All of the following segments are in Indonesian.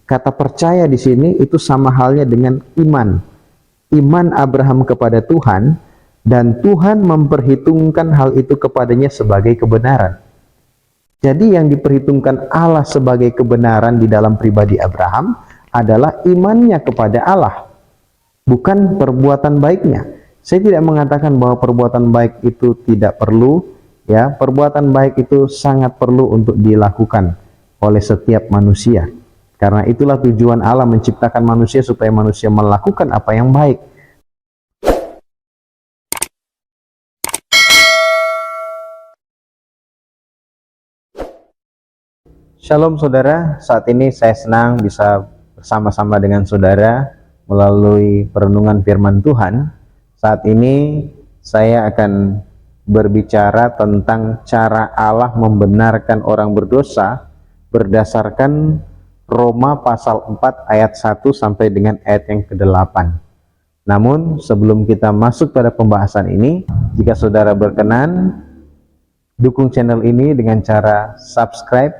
Kata percaya di sini itu sama halnya dengan iman. Iman Abraham kepada Tuhan, dan Tuhan memperhitungkan hal itu kepadanya sebagai kebenaran. Jadi yang diperhitungkan Allah sebagai kebenaran di dalam pribadi Abraham adalah imannya kepada Allah, bukan perbuatan baiknya. Saya tidak mengatakan bahwa perbuatan baik itu tidak perlu, ya. Perbuatan baik itu sangat perlu untuk dilakukan oleh setiap manusia. Karena itulah tujuan Allah menciptakan manusia, supaya manusia melakukan apa yang baik. Shalom saudara, saat ini saya senang bisa bersama-sama dengan saudara melalui perenungan firman Tuhan. Saat ini saya akan berbicara tentang cara Allah membenarkan orang berdosa berdasarkan Roma pasal 4 ayat 1 sampai dengan ayat yang ke-8. Namun sebelum kita masuk pada pembahasan ini, jika saudara berkenan, dukung channel ini dengan cara subscribe,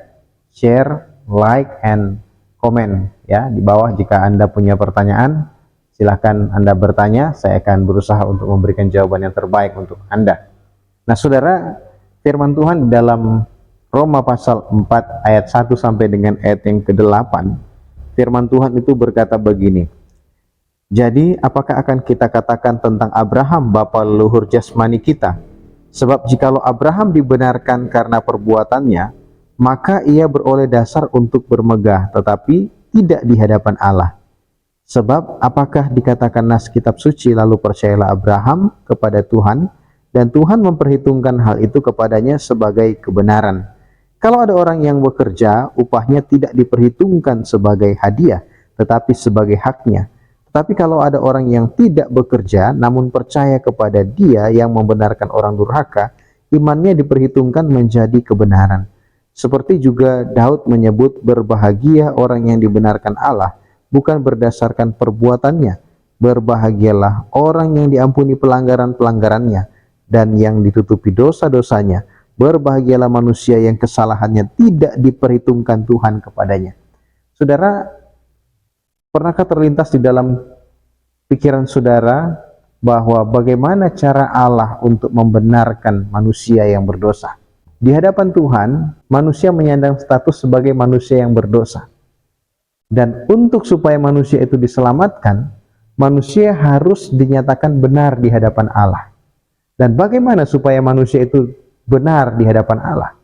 share, like, and comment ya di bawah. Jika Anda punya pertanyaan, silahkan Anda bertanya, saya akan berusaha untuk memberikan jawaban yang terbaik untuk Anda. Nah saudara, firman Tuhan di dalam Roma pasal 4 ayat 1 sampai dengan ayat yang ke-8, firman Tuhan itu berkata begini: jadi apakah akan kita katakan tentang Abraham bapa leluhur jasmani kita? Sebab jikalau Abraham dibenarkan karena perbuatannya, maka ia beroleh dasar untuk bermegah, tetapi tidak di hadapan Allah. Sebab apakah dikatakan nas kitab suci, lalu percayalah Abraham kepada Tuhan, dan Tuhan memperhitungkan hal itu kepadanya sebagai kebenaran. Kalau ada orang yang bekerja, upahnya tidak diperhitungkan sebagai hadiah, tetapi sebagai haknya. Tetapi kalau ada orang yang tidak bekerja, namun percaya kepada Dia yang membenarkan orang durhaka, imannya diperhitungkan menjadi kebenaran. Seperti juga Daud menyebut, berbahagia orang yang dibenarkan Allah, bukan berdasarkan perbuatannya. Berbahagialah orang yang diampuni pelanggaran-pelanggarannya, dan yang ditutupi dosa-dosanya. Berbahagialah manusia yang kesalahannya tidak diperhitungkan Tuhan kepadanya. Saudara, pernahkah terlintas di dalam pikiran saudara bahwa bagaimana cara Allah untuk membenarkan manusia yang berdosa? Di hadapan Tuhan, manusia menyandang status sebagai manusia yang berdosa. Dan untuk supaya manusia itu diselamatkan, manusia harus dinyatakan benar di hadapan Allah. Dan bagaimana supaya manusia itu benar di hadapan Allah?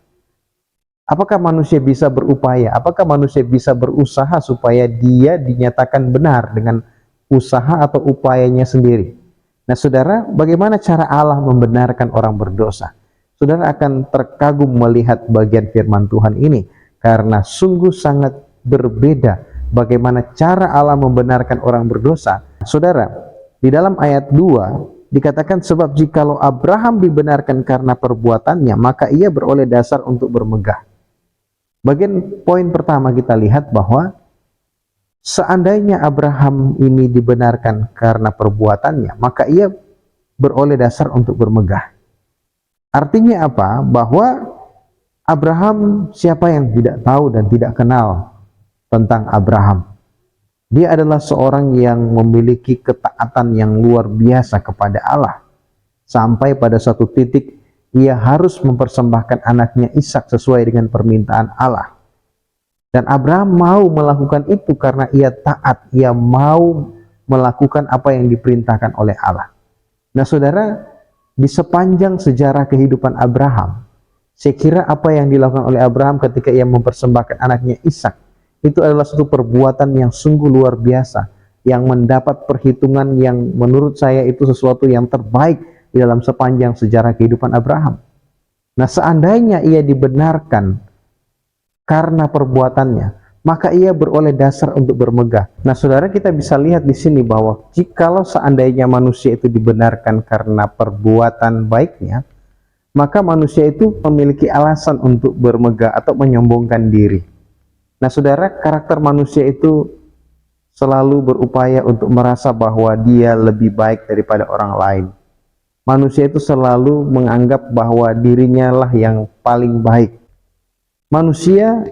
Apakah manusia bisa berupaya? Apakah manusia bisa berusaha supaya dia dinyatakan benar dengan usaha atau upayanya sendiri? Nah saudara, bagaimana cara Allah membenarkan orang berdosa? Saudara akan terkagum melihat bagian firman Tuhan ini, karena sungguh sangat berbeda bagaimana cara Allah membenarkan orang berdosa. Saudara, di dalam ayat 2 dikatakan, sebab jikalau Abraham dibenarkan karena perbuatannya, maka ia beroleh dasar untuk bermegah. Bagian poin pertama kita lihat bahwa seandainya Abraham ini dibenarkan karena perbuatannya, maka ia beroleh dasar untuk bermegah. Artinya apa? Bahwa Abraham, siapa yang tidak tahu dan tidak kenal tentang Abraham? Dia adalah seorang yang memiliki ketaatan yang luar biasa kepada Allah. Sampai pada satu titik ia harus mempersembahkan anaknya Ishak sesuai dengan permintaan Allah. Dan Abraham mau melakukan itu karena ia taat, ia mau melakukan apa yang diperintahkan oleh Allah. Nah saudara, di sepanjang sejarah kehidupan Abraham, saya kira apa yang dilakukan oleh Abraham ketika ia mempersembahkan anaknya Ishak, itu adalah suatu perbuatan yang sungguh luar biasa, yang mendapat perhitungan yang menurut saya itu sesuatu yang terbaik di dalam sepanjang sejarah kehidupan Abraham. Nah seandainya ia dibenarkan karena perbuatannya, maka ia beroleh dasar untuk bermegah. Nah saudara, kita bisa lihat di sini bahwa jikalau seandainya manusia itu dibenarkan karena perbuatan baiknya, maka manusia itu memiliki alasan untuk bermegah atau menyombongkan diri. Nah saudara, karakter manusia itu selalu berupaya untuk merasa bahwa dia lebih baik daripada orang lain. Manusia itu selalu menganggap bahwa dirinya lah yang paling baik. Manusia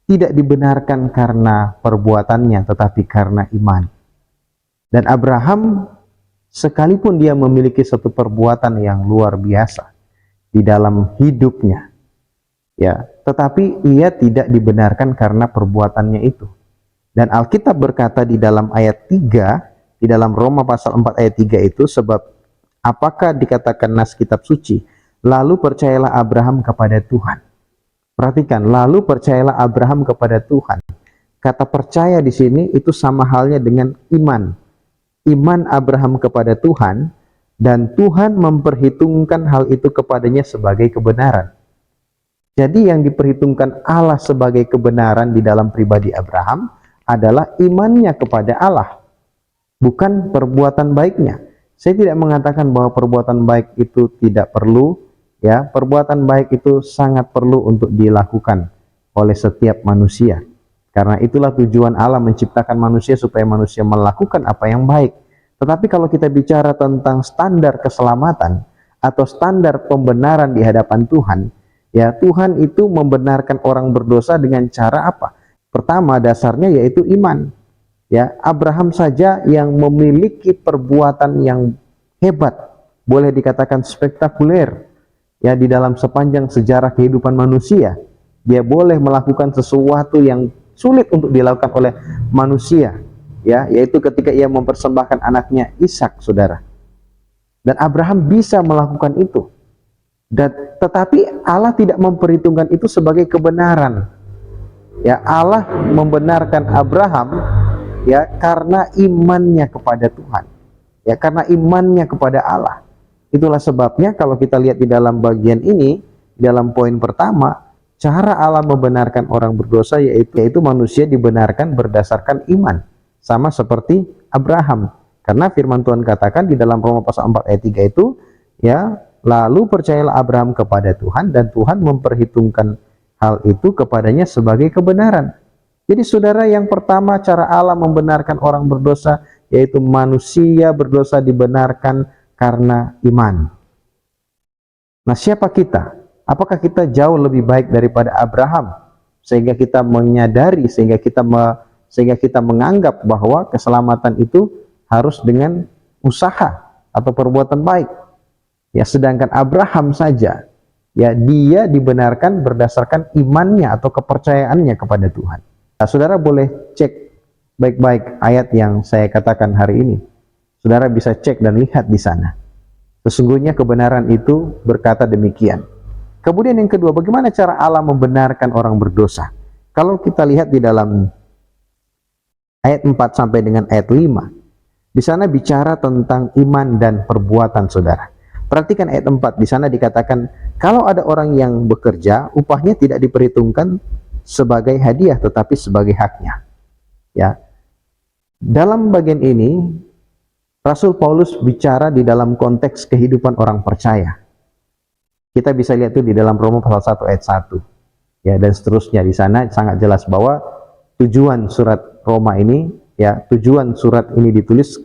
tidak dibenarkan karena perbuatannya, tetapi karena iman. Dan Abraham, sekalipun dia memiliki satu perbuatan yang luar biasa di dalam hidupnya, ya, tetapi ia tidak dibenarkan karena perbuatannya itu. Dan Alkitab berkata di dalam ayat 3, di dalam Roma pasal 4 ayat 3 itu, sebab apakah dikatakan nas kitab suci, lalu percayalah Abraham kepada Tuhan. Perhatikan, lalu percayalah Abraham kepada Tuhan. Kata percaya di sini itu sama halnya dengan iman. Iman Abraham kepada Tuhan, dan Tuhan memperhitungkan hal itu kepadanya sebagai kebenaran. Jadi yang diperhitungkan Allah sebagai kebenaran di dalam pribadi Abraham adalah imannya kepada Allah, bukan perbuatan baiknya. Saya tidak mengatakan bahwa perbuatan baik itu tidak perlu, ya, perbuatan baik itu sangat perlu untuk dilakukan oleh setiap manusia. Karena itulah tujuan Allah menciptakan manusia, supaya manusia melakukan apa yang baik. Tetapi kalau kita bicara tentang standar keselamatan atau standar pembenaran di hadapan Tuhan, ya, Tuhan itu membenarkan orang berdosa dengan cara apa? Pertama, dasarnya yaitu iman. Ya, Abraham saja yang memiliki perbuatan yang hebat, boleh dikatakan spektakuler, ya, di dalam sepanjang sejarah kehidupan manusia. Dia boleh melakukan sesuatu yang sulit untuk dilakukan oleh manusia, ya, yaitu ketika ia mempersembahkan anaknya Ishak, saudara. Dan Abraham bisa melakukan itu. Dan tetapi Allah tidak memperhitungkan itu sebagai kebenaran. Ya, Allah membenarkan Abraham, ya, karena imannya kepada Tuhan, ya, karena imannya kepada Allah. Itulah sebabnya kalau kita lihat di dalam bagian ini, dalam poin pertama, cara Allah membenarkan orang berdosa yaitu manusia dibenarkan berdasarkan iman, sama seperti Abraham. Karena firman Tuhan katakan di dalam Roma pasal 4 ayat 3 itu, ya, lalu percayalah Abraham kepada Tuhan, dan Tuhan memperhitungkan hal itu kepadanya sebagai kebenaran. Jadi saudara, yang pertama cara Allah membenarkan orang berdosa yaitu manusia berdosa dibenarkan karena iman. Nah, siapa kita? Apakah kita jauh lebih baik daripada Abraham sehingga kita menyadari, sehingga kita menganggap bahwa keselamatan itu harus dengan usaha atau perbuatan baik? Ya, sedangkan Abraham saja, ya, dia dibenarkan berdasarkan imannya atau kepercayaannya kepada Tuhan. Nah, saudara boleh cek baik-baik ayat yang saya katakan hari ini. Saudara bisa cek dan lihat di sana. Sesungguhnya kebenaran itu berkata demikian. Kemudian yang kedua, bagaimana cara Allah membenarkan orang berdosa? Kalau kita lihat di dalam ayat 4 sampai dengan ayat 5, di sana bicara tentang iman dan perbuatan, saudara. Perhatikan ayat 4, di sana dikatakan, kalau ada orang yang bekerja, upahnya tidak diperhitungkan sebagai hadiah, tetapi sebagai haknya. Ya, dalam bagian ini, Rasul Paulus bicara di dalam konteks kehidupan orang percaya. Kita bisa lihat itu di dalam Roma pasal 1 ayat 1. Ya, dan seterusnya. Di sana sangat jelas bahwa tujuan surat Roma ini, ya, tujuan surat ini ditulis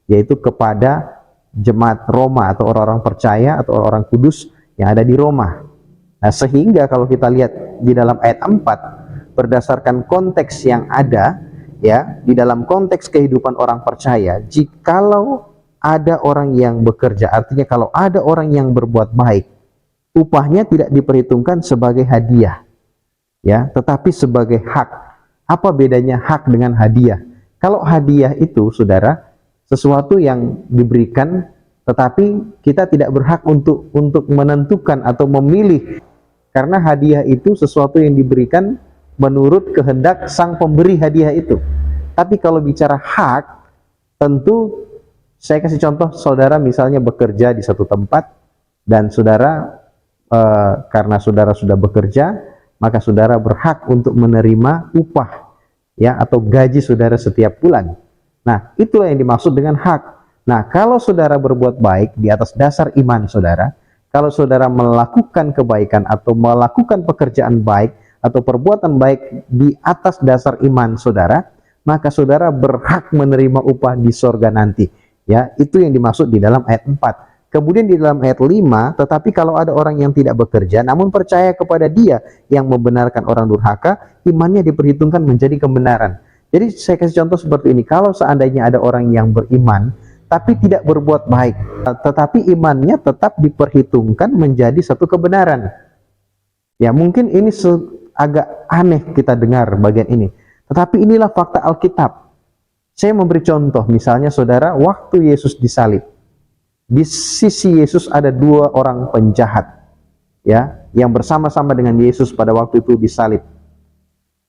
yaitu kepada jemaat Roma atau orang-orang percaya atau orang kudus yang ada di Roma. Nah, sehingga kalau kita lihat di dalam ayat 4, berdasarkan konteks yang ada, ya, di dalam konteks kehidupan orang percaya, jikalau ada orang yang bekerja, artinya kalau ada orang yang berbuat baik, upahnya tidak diperhitungkan sebagai hadiah, ya, tetapi sebagai hak. Apa bedanya hak dengan hadiah? Kalau hadiah itu, saudara, sesuatu yang diberikan, tetapi kita tidak berhak untuk menentukan atau memilih, karena hadiah itu sesuatu yang diberikan menurut kehendak sang pemberi hadiah itu. Tapi kalau bicara hak, tentu saya kasih contoh, saudara misalnya bekerja di satu tempat, dan saudara karena saudara sudah bekerja, maka saudara berhak untuk menerima upah, ya, atau gaji saudara setiap bulan. Nah, itulah yang dimaksud dengan hak. Nah, kalau saudara berbuat baik di atas dasar iman saudara, kalau saudara melakukan kebaikan atau melakukan pekerjaan baik atau perbuatan baik di atas dasar iman saudara, maka saudara berhak menerima upah di sorga nanti. Ya, itu yang dimaksud di dalam ayat 4. Kemudian di dalam ayat 5, tetapi kalau ada orang yang tidak bekerja, namun percaya kepada Dia yang membenarkan orang durhaka, imannya diperhitungkan menjadi kebenaran. Jadi saya kasih contoh seperti ini, kalau seandainya ada orang yang beriman, tapi tidak berbuat baik, tetapi imannya tetap diperhitungkan menjadi satu kebenaran. Ya mungkin ini agak aneh kita dengar bagian ini, tetapi inilah fakta Alkitab. Saya memberi contoh, misalnya saudara, waktu Yesus disalib, di sisi Yesus ada dua orang penjahat, ya, yang bersama-sama dengan Yesus pada waktu itu disalib.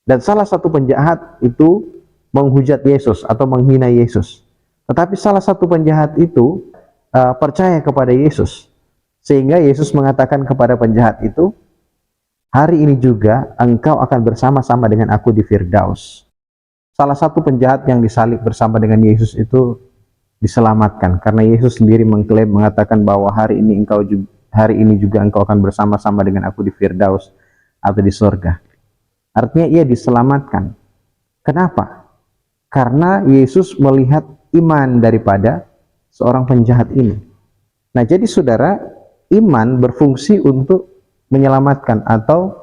Dan salah satu penjahat itu menghujat Yesus atau menghina Yesus. Tetapi salah satu penjahat itu percaya kepada Yesus. Sehingga Yesus mengatakan kepada penjahat itu, hari ini juga engkau akan bersama-sama dengan aku di Firdaus. Salah satu penjahat yang disalib bersama dengan Yesus itu diselamatkan karena Yesus sendiri mengatakan bahwa hari ini juga engkau akan bersama-sama dengan aku di Firdaus atau di surga. Artinya ia diselamatkan. Kenapa? Karena Yesus melihat iman daripada seorang penjahat ini. Nah, jadi saudara, iman berfungsi untuk menyelamatkan atau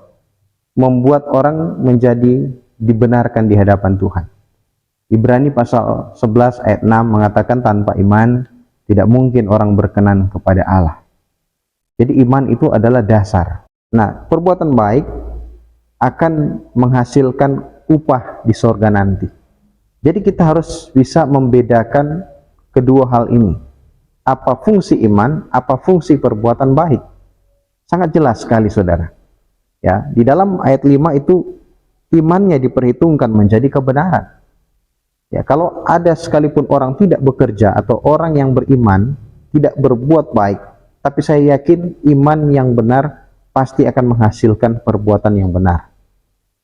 membuat orang menjadi dibenarkan di hadapan Tuhan. Ibrani pasal 11 ayat 6 mengatakan tanpa iman tidak mungkin orang berkenan kepada Allah. Jadi iman itu adalah dasar. Nah, perbuatan baik akan menghasilkan upah di sorga nanti. Jadi kita harus bisa membedakan kedua hal ini. Apa fungsi iman, apa fungsi perbuatan baik. Sangat jelas sekali saudara. Ya, di dalam ayat 5 itu imannya diperhitungkan menjadi kebenaran. Ya, kalau ada sekalipun orang tidak bekerja atau orang yang beriman tidak berbuat baik, tapi saya yakin iman yang benar pasti akan menghasilkan perbuatan yang benar.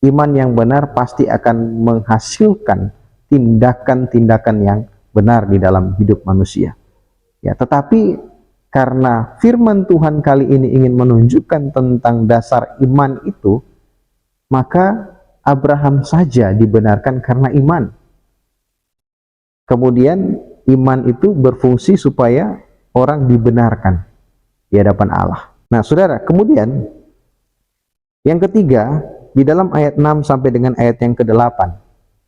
Iman yang benar pasti akan menghasilkan tindakan-tindakan yang benar di dalam hidup manusia. Ya, tetapi karena firman Tuhan kali ini ingin menunjukkan tentang dasar iman itu, maka Abraham saja dibenarkan karena iman. Kemudian iman itu berfungsi supaya orang dibenarkan di hadapan Allah. Nah, saudara, kemudian yang ketiga, di dalam ayat 6 sampai dengan ayat yang ke-8.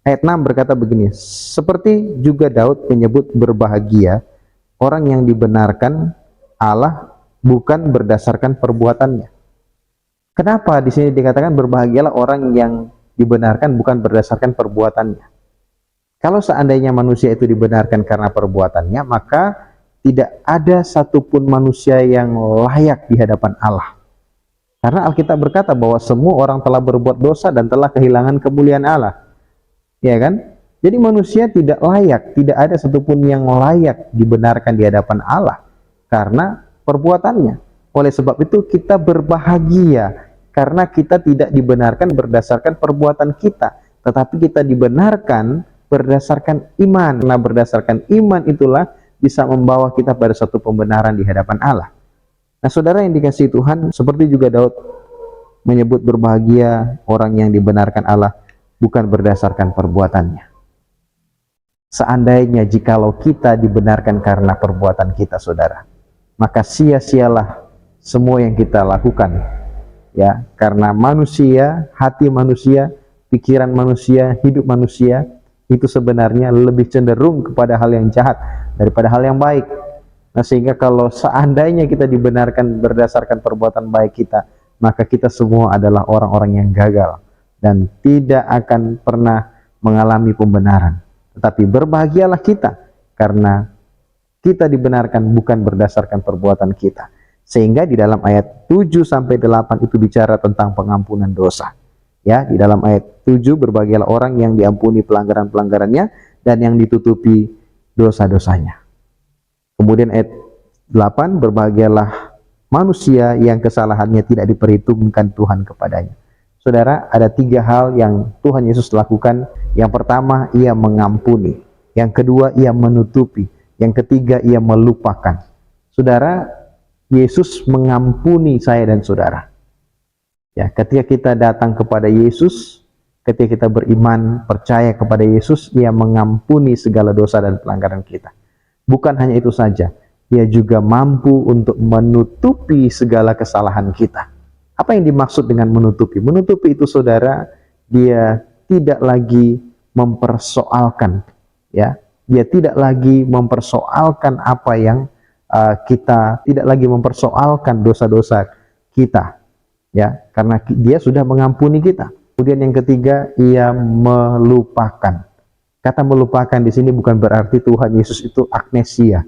Ayat 6 berkata begini, seperti juga Daud menyebut berbahagia orang yang dibenarkan Allah bukan berdasarkan perbuatannya. Kenapa di sini dikatakan berbahagialah orang yang dibenarkan bukan berdasarkan perbuatannya? Kalau seandainya manusia itu dibenarkan karena perbuatannya, maka tidak ada satupun manusia yang layak di hadapan Allah. Karena Alkitab berkata bahwa semua orang telah berbuat dosa dan telah kehilangan kemuliaan Allah. Ya kan? Jadi manusia tidak layak, tidak ada satupun yang layak dibenarkan di hadapan Allah karena perbuatannya. Oleh sebab itu kita berbahagia karena kita tidak dibenarkan berdasarkan perbuatan kita, tetapi kita dibenarkan berdasarkan iman. Nah, berdasarkan iman itulah bisa membawa kita pada satu pembenaran di hadapan Allah. Nah, saudara yang dikasihi Tuhan, seperti juga Daud menyebut berbahagia orang yang dibenarkan Allah bukan berdasarkan perbuatannya. Seandainya jikalau kita dibenarkan karena perbuatan kita, saudara, maka sia-sialah semua yang kita lakukan. Ya, karena manusia, hati manusia, pikiran manusia, hidup manusia itu sebenarnya lebih cenderung kepada hal yang jahat daripada hal yang baik. Nah, sehingga kalau seandainya kita dibenarkan berdasarkan perbuatan baik kita, maka kita semua adalah orang-orang yang gagal dan tidak akan pernah mengalami pembenaran. Tetapi berbahagialah kita karena kita dibenarkan bukan berdasarkan perbuatan kita. Sehingga di dalam ayat 7 sampai 8 itu bicara tentang pengampunan dosa. Ya, di dalam ayat 7 berbahagialah orang yang diampuni pelanggaran-pelanggarannya dan yang ditutupi dosa-dosanya. Kemudian ayat 8, berbahagialah manusia yang kesalahannya tidak diperhitungkan Tuhan kepadanya. Saudara, ada 3 hal yang Tuhan Yesus lakukan. Yang pertama, ia mengampuni. Yang kedua, ia menutupi. Yang ketiga, ia melupakan. Saudara, Yesus mengampuni saya dan saudara. Ya, ketika kita datang kepada Yesus, ketika kita beriman, percaya kepada Yesus, ia mengampuni segala dosa dan pelanggaran kita. Bukan hanya itu saja, Dia juga mampu untuk menutupi segala kesalahan kita. Apa yang dimaksud dengan menutupi? Menutupi itu saudara, dia tidak lagi mempersoalkan, ya. Dia tidak lagi mempersoalkan apa yang kita, tidak lagi mempersoalkan dosa-dosa kita, ya, karena dia sudah mengampuni kita. Kemudian yang ketiga, ia melupakan. Kata melupakan di sini bukan berarti Tuhan Yesus itu amnesia,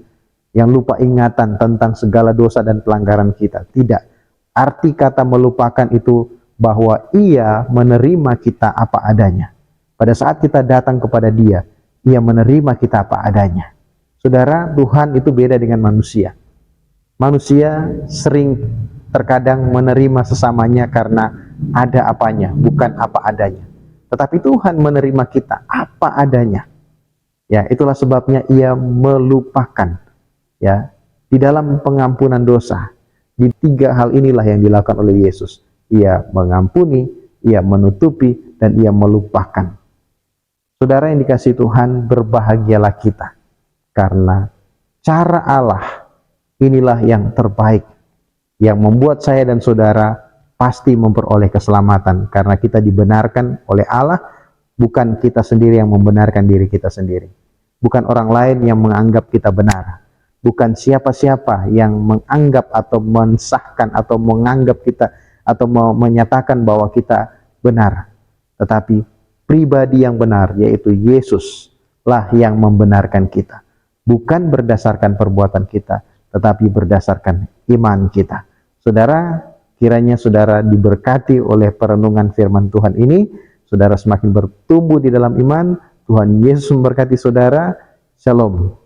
yang lupa ingatan tentang segala dosa dan pelanggaran kita. Tidak. Arti kata melupakan itu bahwa ia menerima kita apa adanya. Pada saat kita datang kepada dia, ia menerima kita apa adanya. Saudara, Tuhan itu beda dengan manusia. Manusia sering terkadang menerima sesamanya karena ada apanya, bukan apa adanya. Tetapi Tuhan menerima kita apa adanya. Ya, itulah sebabnya ia melupakan. Ya, di dalam pengampunan dosa, di tiga hal inilah yang dilakukan oleh Yesus. Ia mengampuni, ia menutupi, dan ia melupakan. Saudara yang dikasihi Tuhan, berbahagialah kita, karena cara Allah inilah yang terbaik, yang membuat saya dan saudara pasti memperoleh keselamatan, karena kita dibenarkan oleh Allah, bukan kita sendiri yang membenarkan diri kita sendiri. Bukan orang lain yang menganggap kita benar. Bukan siapa-siapa yang menganggap atau mensahkan atau menganggap kita atau menyatakan bahwa kita benar. Tetapi pribadi yang benar, yaitu Yesus lah yang membenarkan kita. Bukan berdasarkan perbuatan kita, tetapi berdasarkan iman kita. Saudara, kiranya saudara diberkati oleh perenungan firman Tuhan ini. Saudara semakin bertumbuh di dalam iman. Tuhan Yesus memberkati saudara. Shalom.